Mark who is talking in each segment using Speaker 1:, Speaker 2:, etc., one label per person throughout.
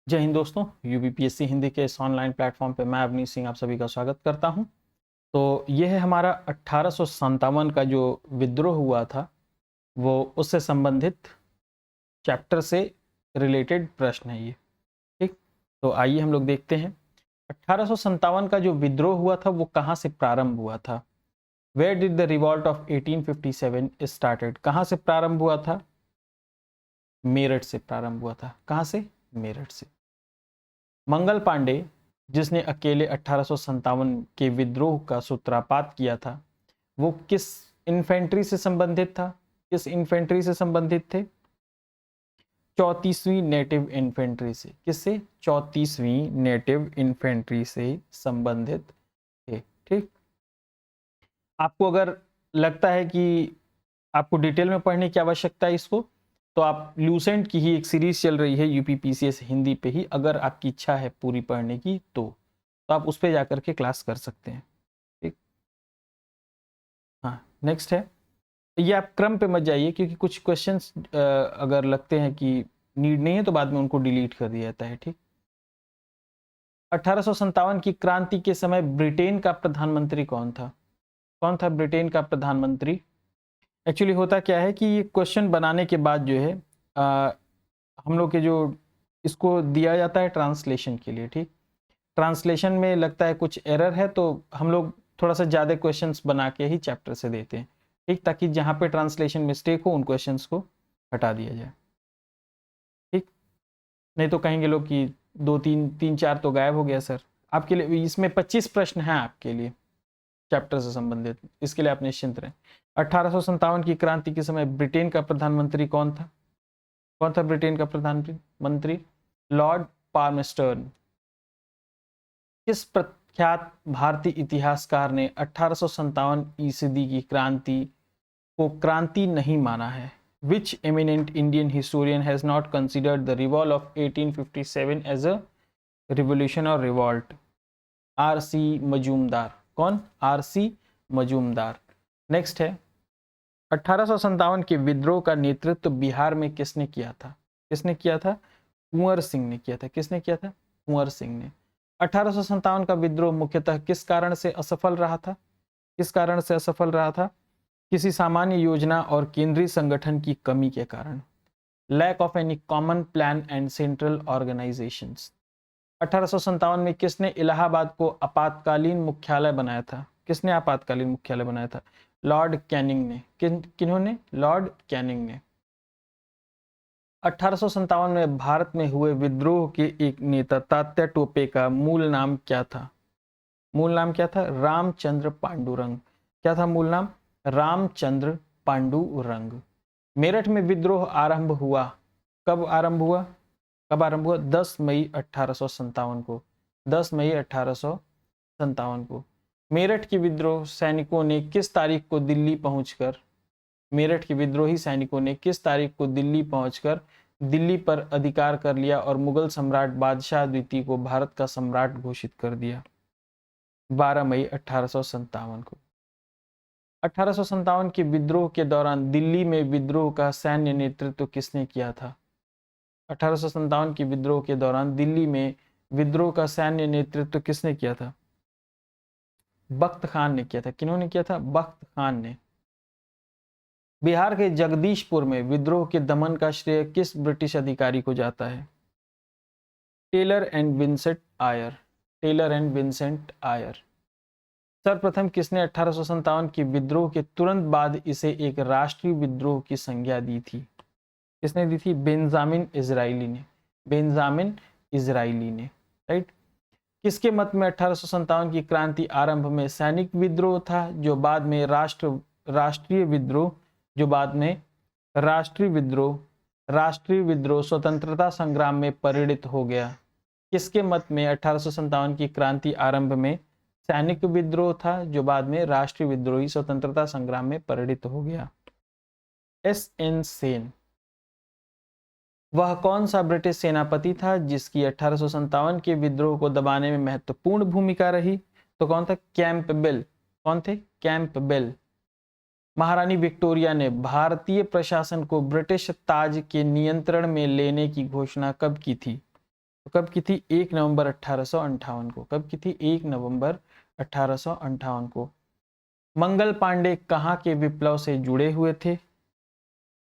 Speaker 1: जय हिंद दोस्तों, यूपीपीएससी हिंदी के इस ऑनलाइन प्लेटफॉर्म पे मैं अवनीश सिंह आप सभी का स्वागत करता हूं। तो ये है हमारा 1857 का जो विद्रोह हुआ था, वो उससे संबंधित चैप्टर से रिलेटेड प्रश्न है ये। ठीक, तो आइए हम लोग देखते हैं 1857 का जो विद्रोह हुआ था वो कहाँ से प्रारंभ हुआ था। Where did the revolt of 1857 started? कहाँ से प्रारंभ हुआ था? मेरठ से प्रारंभ हुआ था। कहाँ से? मेरठ से। मंगल पांडे, जिसने अकेले 1857 के विद्रोह का सूत्रपात किया था, वो किस इन्फेंट्री से संबंधित था? किस इन्फेंट्री से संबंधित थे? 34वीं नेटिव इन्फेंट्री से। किससे? 34वीं नेटिव इन्फेंट्री से संबंधित थे। ठीक, आपको अगर लगता है कि आपको डिटेल में पढ़ने की आवश्यकता है इसको, तो आप लूसेंट की ही एक सीरीज चल रही है यूपीपीसीएस हिंदी पे ही, अगर आपकी इच्छा है पूरी पढ़ने की तो आप उस पर जाकर के क्लास कर सकते हैं। ठीक, हाँ, नेक्स्ट है। ये आप क्रम पे मत जाइए, क्योंकि कुछ क्वेश्चंस अगर लगते हैं कि नीड नहीं है तो बाद में उनको डिलीट कर दिया जाता है। ठीक, 1857 की क्रांति के समय ब्रिटेन का प्रधानमंत्री कौन था? कौन था ब्रिटेन का प्रधानमंत्री? एक्चुअली होता क्या है कि ये क्वेश्चन बनाने के बाद जो है हम लोग के जो इसको दिया जाता है ट्रांसलेशन के लिए। ठीक, ट्रांसलेशन में लगता है कुछ एरर है, तो हम लोग थोड़ा सा ज़्यादा क्वेश्चंस बना के ही चैप्टर से देते हैं। ठीक, ताकि जहाँ पे ट्रांसलेशन मिस्टेक हो उन क्वेश्चंस को हटा दिया जाए। ठीक, नहीं तो कहेंगे लोग कि दो तीन तीन चार तो गायब हो गया सर। आपके लिए इसमें 25 प्रश्न हैं आपके लिए चैप्टर से संबंधित, इसके लिए आप निश्चिंत रहें। 1857 की क्रांति के समय ब्रिटेन का प्रधानमंत्री कौन था? कौन था ब्रिटेन का प्रधानमंत्री? लॉर्ड पाल्मस्टर्न। किस प्रख्यात भारतीय इतिहासकार ने 1857 ईस्वी की क्रांति को क्रांति नहीं माना है? Which eminent Indian historian has not considered the revolt of 1857 as a revolution or revolt? R.C. Majumdar. कौन? R.C. मजूमदार। नेक्स्ट है, 1857 के विद्रोह का नेतृत्व बिहार में किसने किया था? किसने किया था? कुंवर सिंह ने किया था। किसने किया था? कुंवर सिंह ने। 1857 का विद्रोह मुख्यतः किस कारण से असफल रहा था? किस कारण से असफल रहा था? किसी सामान्य योजना और केंद्रीय संगठन की कमी के कारण। Lack of any common plan and central organisation. 1857 में किसने इलाहाबाद को आपातकालीन मुख्यालय बनाया था? किसने आपातकालीन मुख्यालय बनाया था? लॉर्ड कैनिंग ने। किन्होंने? लॉर्ड कैनिंग ने। 1857 में भारत में हुए विद्रोह के एक नेता तात्या टोपे का मूल नाम क्या था? मूल नाम क्या था? रामचंद्र पांडुरंग। क्या था मूल नाम? रामचंद्र पांडुरंग। मेरठ में विद्रोह आरंभ हुआ। कब आरंभ हुआ? कब आरंभ हुआ? 10 मई 1857 को। 10 मई 1857 को। मेरठ के विद्रोह सैनिकों ने किस तारीख को दिल्ली पहुंचकर मेरठ के विद्रोही सैनिकों ने किस तारीख को दिल्ली पहुंचकर दिल्ली पर अधिकार कर लिया और मुगल सम्राट बादशाह द्वितीय को भारत का सम्राट घोषित कर दिया? 12 मई 1857 को। 1857 के विद्रोह के दौरान दिल्ली में विद्रोह का सैन्य नेतृत्व किसने किया था? 1857 के विद्रोह के दौरान दिल्ली में विद्रोह का सैन्य नेतृत्व किसने किया था? बख्त खान ने किया था। किन्होंने किया था? बख्त खान ने। बिहार के जगदीशपुर में विद्रोह के दमन का श्रेय किस ब्रिटिश अधिकारी को जाता है? Taylor and Vincent Eyre. Taylor and Vincent Eyre. सर्वप्रथम किसने 1857 के विद्रोह के तुरंत बाद इसे एक राष्ट्रीय विद्रोह की संज्ञा दी थी? किसने दी थी? बेंजामिन इजराइली ने। बेंजामिन इजराइली ने। राइट। किसके मत में 1857 की क्रांति आरंभ में सैनिक विद्रोह था, जो बाद में राष्ट्रीय विद्रोह स्वतंत्रता संग्राम में परिणित हो गया? किसके मत में 1857 की क्रांति आरंभ में सैनिक विद्रोह था, जो बाद में राष्ट्रीय विद्रोही स्वतंत्रता संग्राम में परिणित हो गया? S.N. सेन। वह कौन सा ब्रिटिश सेनापति था जिसकी 1857 के विद्रोह को दबाने में महत्वपूर्ण भूमिका रही? तो कौन था? कैंपबेल। कौन थे? कैंपबेल। महारानी विक्टोरिया ने भारतीय प्रशासन को ब्रिटिश ताज के नियंत्रण में लेने की घोषणा कब की थी? तो कब की थी? 1 नवंबर 1858 को। कब की थी? 1 नवंबर 1858 को। मंगल पांडे कहाँ के विप्लव से जुड़े हुए थे?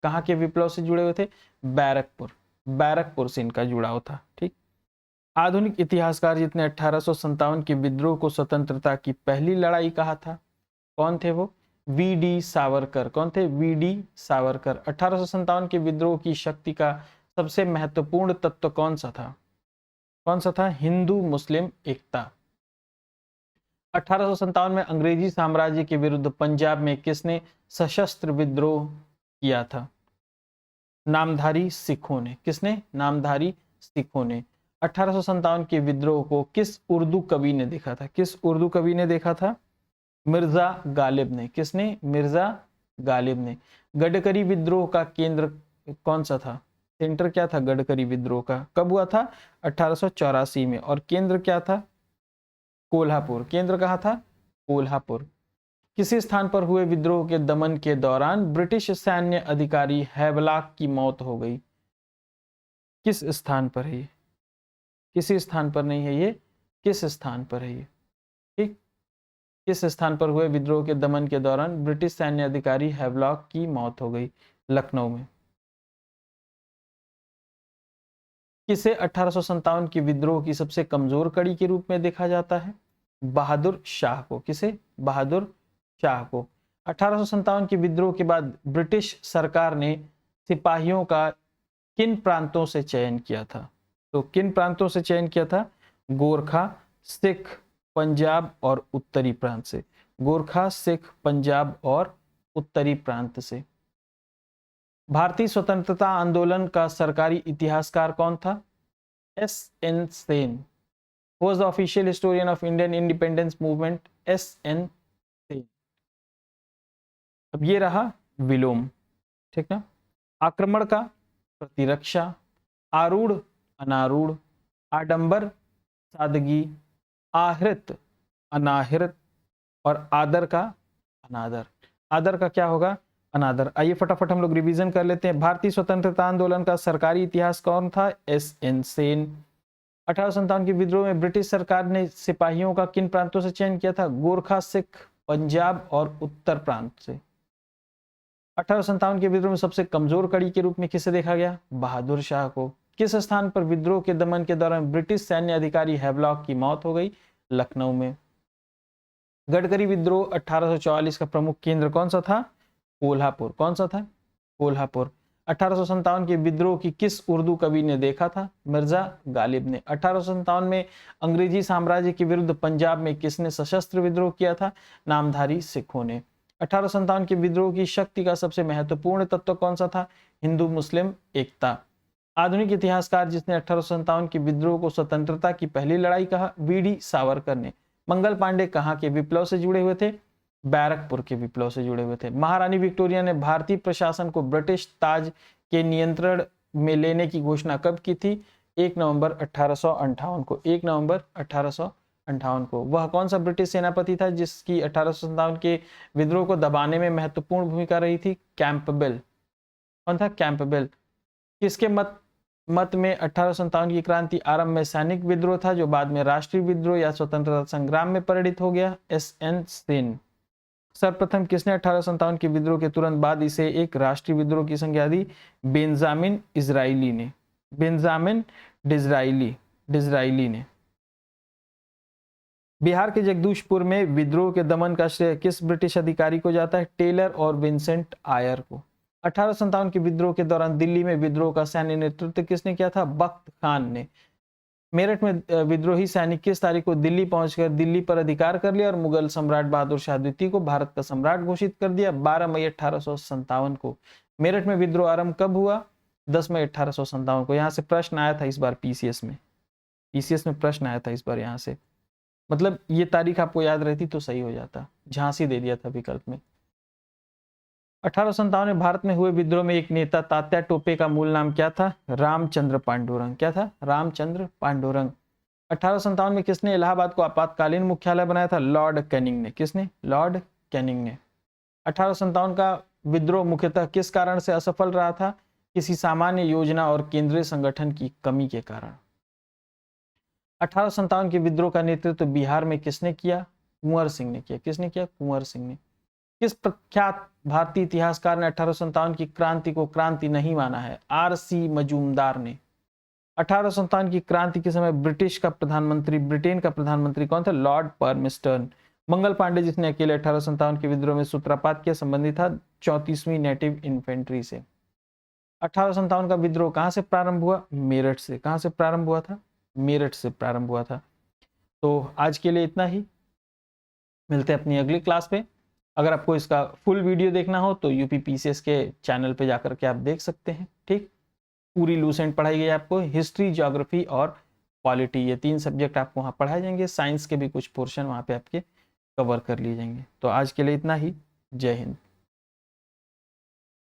Speaker 1: कहाँ के विप्लव से जुड़े हुए थे? बैरकपुर। बैरकपुर से इनका जुड़ाव था। ठीक। आधुनिक इतिहासकार जितने 1857 के विद्रोह को स्वतंत्रता की पहली लड़ाई कहा था, कौन थे वो? वी.डी. सावरकर। कौन थे? वी.डी. सावरकर। 1857 के विद्रोह की शक्ति का सबसे महत्वपूर्ण तत्व कौन सा था? कौन सा था? हिंदू मुस्लिम एकता। 1857 में अंग्रेजी साम्राज्य के विरुद्ध पंजाब में किसने सशस्त्र विद्रोह किया था? नामधारी सिखों ने। किसने? नामधारी सिखों ने। 1857 के विद्रोह को किस उर्दू कवि ने देखा था? किस उर्दू कवि ने देखा था? मिर्जा गालिब ने। किसने? मिर्जा गालिब ने। गडकरी विद्रोह का केंद्र कौन सा था? सेंटर क्या था गडकरी विद्रोह का? कब हुआ था? 1884 में। और केंद्र क्या था? कोल्हापुर। केंद्र कहाँ था? कोल्हापुर। किसी स्थान पर हुए विद्रोह के दमन के दौरान ब्रिटिश सैन्य अधिकारी हैवलॉक की मौत हो गई? किस स्थान पर है ये? किसी स्थान पर नहीं है ये, किस स्थान पर है ये? ठीक। किस स्थान पर हुए विद्रोह के दमन के दौरान ब्रिटिश सैन्य अधिकारी हैवलॉक की मौत हो गई? लखनऊ में। किसे 1857 की विद्रोह की सबसे कमजोर कड़ी के रूप में देखा जाता है? बहादुर शाह को। किसे? बहादुर शाह को। 1857 के विद्रोह के बाद ब्रिटिश सरकार ने सिपाहियों का किन प्रांतों से चयन किया था? तो किन प्रांतों से चयन किया था? गोरखा, सिख, पंजाब और उत्तरी प्रांत से। गोरखा, सिख, पंजाब और उत्तरी प्रांत से। भारतीय स्वतंत्रता आंदोलन का सरकारी इतिहासकार कौन था? SN. Sen. Who was the official historian of Indian independence movement? SN. Sen. अब ये रहा विलोम, ठीक ना। आक्रमण का, प्रतिरक्षा, आरूढ़, अनारूढ़, आडंबर, सादगी, आहृत, अनाहृत और आदर का, अनादर। आदर का क्या होगा? अनादर। आइए फटाफट हम लोग रिवीजन कर लेते हैं। भारतीय स्वतंत्रता आंदोलन का सरकारी इतिहास कौन था? एस.एन. सेन। 1857 के विद्रोह में ब्रिटिश सरकार ने सिपाहियों का किन प्रांतों से चयन किया था? गोरखा, सिख, पंजाब और उत्तर प्रांत से। 1857 के विद्रोह में सबसे कमजोर कड़ी के रूप में किसे देखा गया? बहादुर शाह को। किस स्थान पर विद्रोह के दमन के दौरान ब्रिटिश सैन्य अधिकारी हैवलॉक की मौत हो गई? लखनऊ में। गडकरी विद्रोह 1844 का प्रमुख केंद्र कौन सा था? कोल्हापुर। कौन सा था? कोल्हापुर। 1857 के विद्रोह की किस उर्दू कवि ने देखा था? मिर्जा गालिब ने। 1857 में अंग्रेजी साम्राज्य के विरुद्ध पंजाब में किसने सशस्त्र विद्रोह किया था? नामधारी सिखों ने। 1857 के विद्रोह की शक्ति का सबसे महत्वपूर्ण तत्व कौन सा था? हिंदू मुस्लिम एकता। आधुनिक इतिहासकार जिसने 1857 के विद्रोह को स्वतंत्रता की पहली लड़ाई कहा? वी.डी. सावरकर ने। मंगल पांडे कहाँ के विप्लव से जुड़े हुए थे? बैरकपुर के विप्लव से जुड़े हुए थे। महारानी विक्टोरिया ने भारतीय प्रशासन को ब्रिटिश ताज के नियंत्रण में लेने की घोषणा कब की थी? 1 नवंबर 1858 को। 1 नवंबर 1858 को। वह कौन सा ब्रिटिश सेनापति था जिसकी 1857 के विद्रोह को दबाने में महत्वपूर्ण भूमिका रही थी? कैंपबेल। कौन था? कैंपबेल। किसके मत में 1857 की क्रांति आरंभ में सैनिक विद्रोह था जो बाद में राष्ट्रीय विद्रोह या स्वतंत्रता संग्राम में परिणित हो गया? एस.एन. सेन। सर्वप्रथम किसने 1857 के विद्रोह के तुरंत बाद इसे एक राष्ट्रीय विद्रोह की संज्ञा दी? बेंजामिन इजराइली ने। बेंजामिन डिज़राइली ने। बिहार के जगदीशपुर में विद्रोह के दमन का श्रेय किस ब्रिटिश अधिकारी को जाता है? टेलर और विंसेंट आयर को। 1857 के विद्रोह के दौरान दिल्ली में विद्रोह का सैन्य नेतृत्व किसने किया था? बख्त खान ने। मेरठ में विद्रोही सैनिक किस तारीख को दिल्ली पहुंचकर दिल्ली पर अधिकार कर लिया और मुगल सम्राट बहादुर शाह द्वितीय को भारत का सम्राट घोषित कर दिया? 12 मई 1857 को। मेरठ में विद्रोह आरंभ कब हुआ? 10 मई 1857 को। यहाँ से प्रश्न आया था इस बार पीसीएस में प्रश्न आया था इस बार यहाँ से। मतलब ये तारीख आपको याद रहती तो सही हो जाता। झांसी दे दिया था विकल्प में। 1857 में भारत में हुए विद्रोह में एक नेता तात्या टोपे का मूल नाम क्या था? रामचंद्र पांडुरंग। क्या था? रामचंद्र पांडुरंग। 1857 में किसने इलाहाबाद को आपातकालीन मुख्यालय बनाया था? लॉर्ड कैनिंग ने। किसने? लॉर्ड कैनिंग ने। 1857 का विद्रोह मुख्यतः किस कारण से असफल रहा था? किसी सामान्य योजना और केंद्रीय संगठन की कमी के कारण। 1857 के विद्रोह का नेतृत्व बिहार में किसने किया? कुंवर सिंह ने किया। किसने किया? कुंवर सिंह ने। किस प्रख्यात भारतीय इतिहासकार ने 1857 की क्रांति को क्रांति नहीं माना है? आर.सी. मजूमदार ने। 1857 की क्रांति के समय ब्रिटेन का प्रधानमंत्री कौन था? लॉर्ड पर्मिस्टर्न। मंगल पांडे जिसने अकेले 1857 के विद्रोह में सूत्रपात किया संबंधित था 34वीं नेटिव इन्फेंट्री से। 1857 का विद्रोह कहां से प्रारंभ हुआ? मेरठ से। कहां से प्रारंभ हुआ था? मेरठ से प्रारंभ हुआ था। तो आज के लिए इतना ही, मिलते हैं अपनी अगली क्लास पे। अगर आपको इसका फुल वीडियो देखना हो तो यूपीपीसीएस के चैनल पे जाकर के आप देख सकते हैं। ठीक, पूरी लूसेंट पढ़ाई गई आपको, हिस्ट्री, ज्योग्राफी और पॉलिटी, ये 3 सब्जेक्ट आपको वहाँ पढ़ाए जाएंगे। साइंस के भी कुछ पोर्शन वहाँ पे आपके कवर कर लिए जाएंगे। तो आज के लिए इतना ही। जय हिंद।